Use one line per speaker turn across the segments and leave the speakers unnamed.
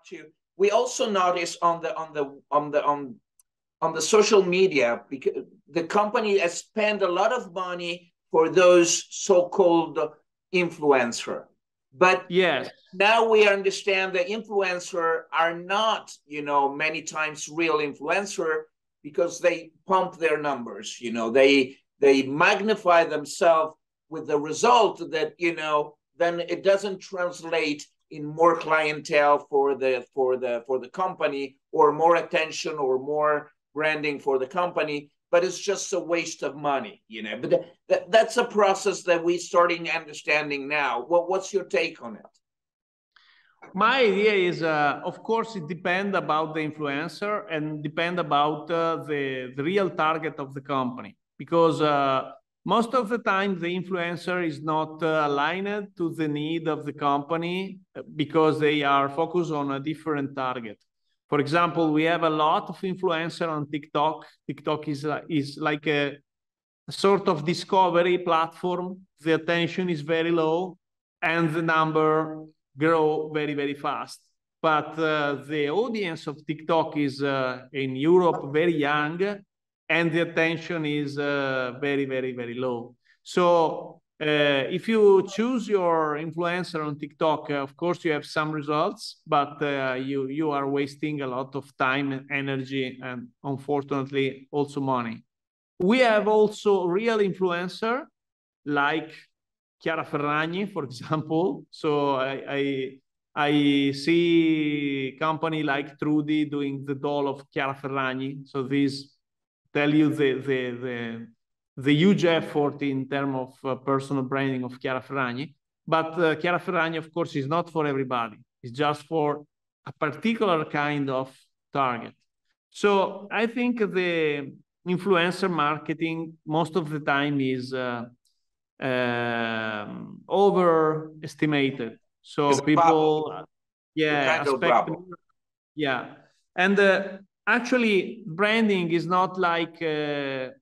interrupt you. We also notice on the social media, because the company has spent a lot of money for those so-called influencer. But
yes,
now we understand that influencer are not, many times real influencer, because they pump their numbers. They magnify themselves, with the result that then it doesn't translate in more clientele for the company, or more attention, or more branding for the company, but it's just a waste of money. But that's a process that we're starting understanding now. What's your take on it?
My idea is, of course, it depends about the influencer and depend about the real target of the company, because most of the time the influencer is not aligned to the need of the company, because they are focused on a different target. For example, we have a lot of influencer on TikTok. TikTok is like a sort of discovery platform. The attention is very low and the number grow very, very fast. But the audience of TikTok is in Europe very young, and the attention is very, very, very low. So if you choose your influencer on TikTok, of course you have some results, but you are wasting a lot of time, energy, and unfortunately also money. We have also real influencer like Chiara Ferragni, for example. So I see company like Trudy doing the doll of Chiara Ferragni. So this tell you the huge effort in terms of personal branding of Chiara Ferragni. But Chiara Ferragni, of course, is not for everybody. It's just for a particular kind of target. So I think the influencer marketing most of the time is overestimated. So people, expect, and actually branding is not like a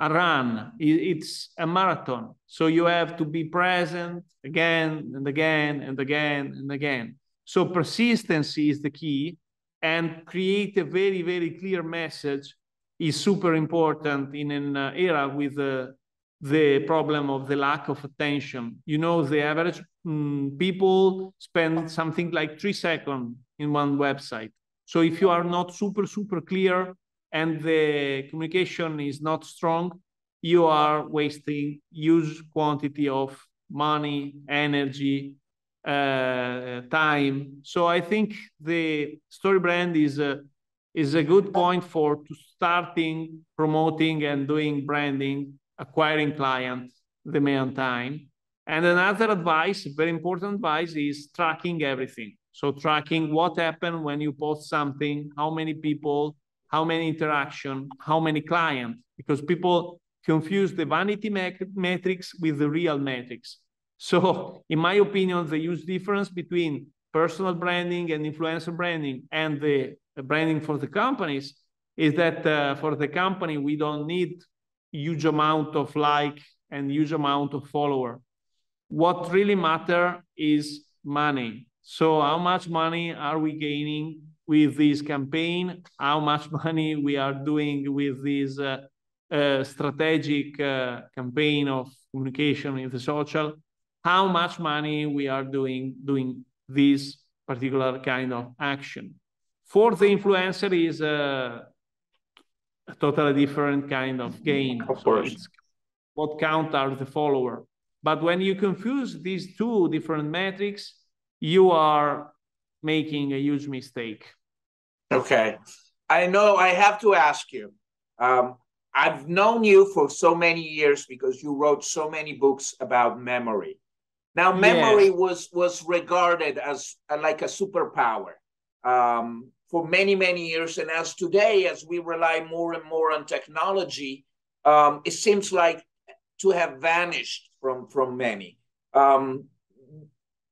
run. It's a marathon. So you have to be present again and again and again and again. So persistency is the key, and create a very, very clear message is super important in an era with the problem of the lack of attention. The average people spend something like 3 seconds in one website. So if you are not super, super clear and the communication is not strong, you are wasting huge quantity of money, energy, time. So I think the story brand is a good point to starting promoting and doing branding, acquiring clients the main time. And another advice, very important advice, is tracking everything. So tracking what happened when you post something, how many people, how many interaction, how many clients, because people confuse the vanity metrics with the real metrics. So in my opinion, the huge difference between personal branding and influencer branding and the branding for the companies is that for the company, we don't need huge amount of like and huge amount of follower. What really matter is money. So how much money are we gaining with this campaign? How much money we are doing with this strategic campaign of communication in the social? How much money we are doing this particular kind of action? For the influencer is a totally different kind of game.
Of course.
So what count are the follower. But when you confuse these two different metrics, you are making a huge mistake.
Okay. I know I have to ask you. I've known you for so many years because you wrote so many books about memory. Now, memory was regarded as like a superpower for many, many years. And as today, as we rely more and more on technology, it seems like to have vanished from many.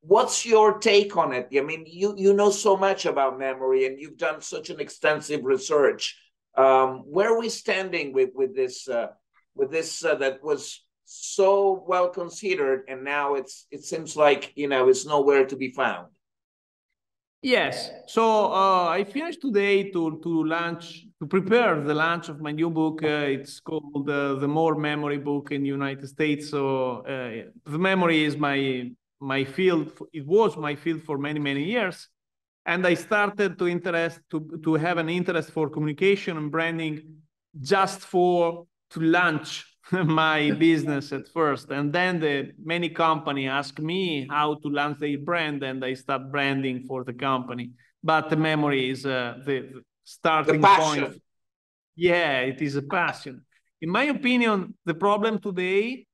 What's your take on it? I mean, you know so much about memory, and you've done such an extensive research. Where are we standing with this that was so well considered, and now it seems like it's nowhere to be found?
Yes. So I finished today to prepare the launch of my new book. It's called The More Memory book in the United States. So the memory is my field. It was my field for many, many years. And I started to have an interest for communication and branding just to launch my business at first. And then many company ask me how to launch their brand, and I start branding for the company. But the memory is the starting point. Yeah, it is a passion. In my opinion, the problem today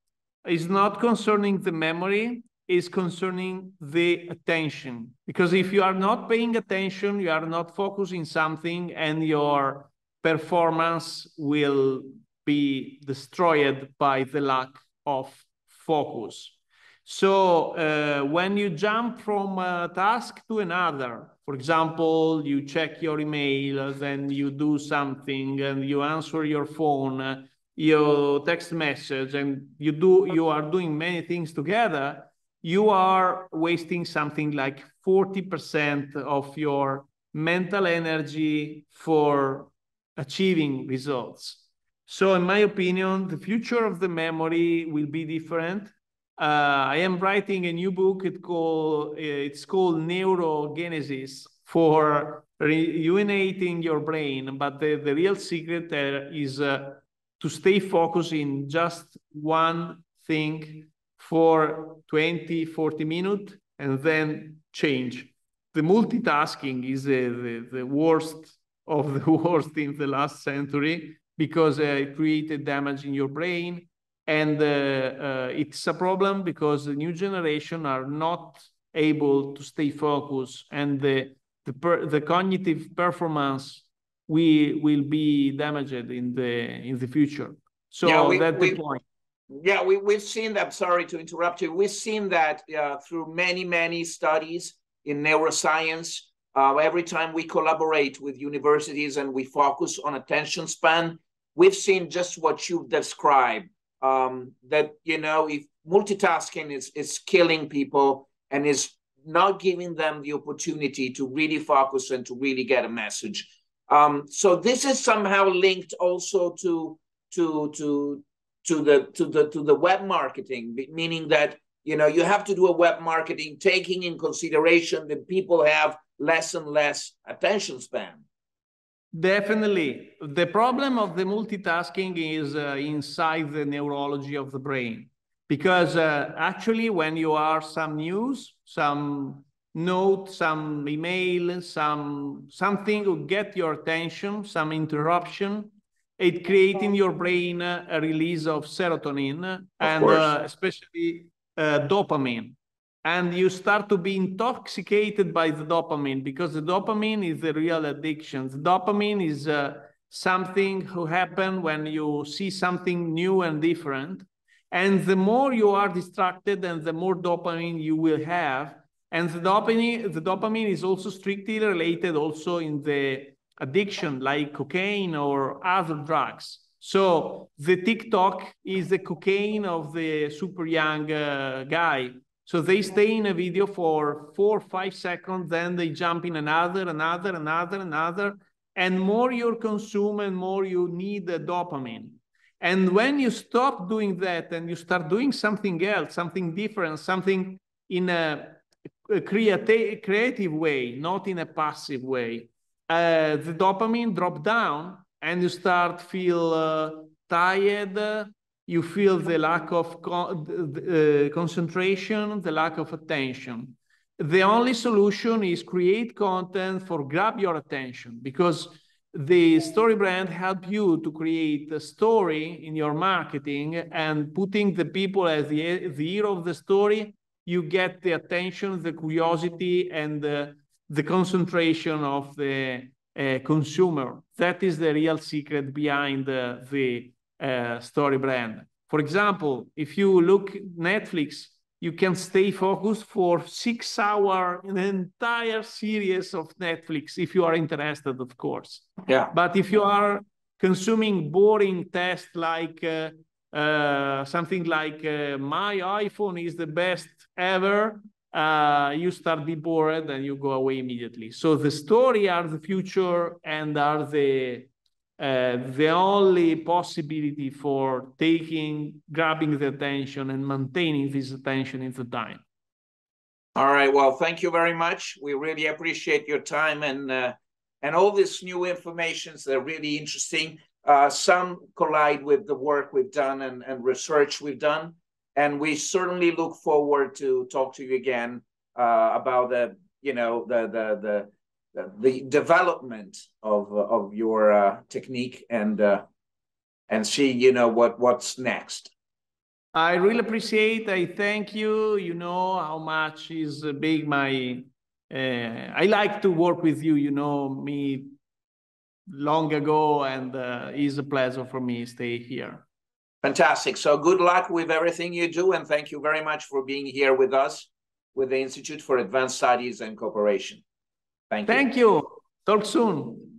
is not concerning the memory, is concerning the attention. Because if you are not paying attention, you are not focusing something, and your performance will be destroyed by the lack of focus. So when you jump from a task to another, for example, you check your email, then you do something, and you answer your phone, you text message, and you are doing many things together, you are wasting something like 40% of your mental energy for achieving results. So in my opinion, the future of the memory will be different. I am writing a new book. It's called Neurogenesis for rejuvenating your brain. But the real secret is to stay focused in just one thing for 20, 40 minutes and then change. The multitasking is the worst of the worst in the last century because it created damage in your brain. And it's a problem because the new generation are not able to stay focused, and the cognitive performance will be damaged in the future. So
yeah,
that's the point.
Yeah, we've seen that. Sorry to interrupt you. We've seen that through many studies in neuroscience. Every time we collaborate with universities and we focus on attention span, we've seen just what you've described. That, you know, if multitasking is killing people and is not giving them the opportunity to really focus and to really get a message. So this is somehow linked also to the web marketing, meaning that, you know, you have to do a web marketing taking in consideration that people have less and less attention span.
Definitely. The problem of the multitasking is inside the neurology of the brain. Because actually, when you are some news, some note, some email, something will get your attention, some interruption, it creates in your brain a release of serotonin and especially dopamine. And you start to be intoxicated by the dopamine because the dopamine is the real addiction. The dopamine is something who happens when you see something new and different. And the more you are distracted and the more dopamine you will have. And the dopamine is also strictly related also in the addiction like cocaine or other drugs. So the TikTok is the cocaine of the super young guy. So they stay in a video for 4 or 5 seconds, then they jump in another. And more you consume and more you need the dopamine. And when you stop doing that and you start doing something else, something different, something in a creative way, not in a passive way, the dopamine drop down and you start feel tired, you feel the lack of concentration, the lack of attention. The only solution is create content for grab your attention, because the story brand help you to create a story in your marketing, and putting the people as the hero of the story, you get the attention, the curiosity, and the concentration of the consumer. That is the real secret behind the story brand. For example, if you look Netflix, you can stay focused for 6 hours in an entire series of Netflix if you are interested, of course.
Yeah.
But if you are consuming boring tests like something like my iPhone is the best ever, you start be bored and you go away immediately. So the story are the future and are the only possibility for grabbing the attention and maintaining this attention in the time.
All right. Well, thank you very much. We really appreciate your time and all this new information. They're really interesting. Some collide with the work we've done and research we've done. And we certainly look forward to talk to you again about the development of your technique and see what's next.
I really appreciate. I thank you. You know how much is big my. I like to work with you. You know me long ago, and it's a pleasure for me to stay here.
Fantastic. So good luck with everything you do, and thank you very much for being here with us with the Institute for Advanced Studies and Cooperation. Thank you.
Thank you. Talk soon.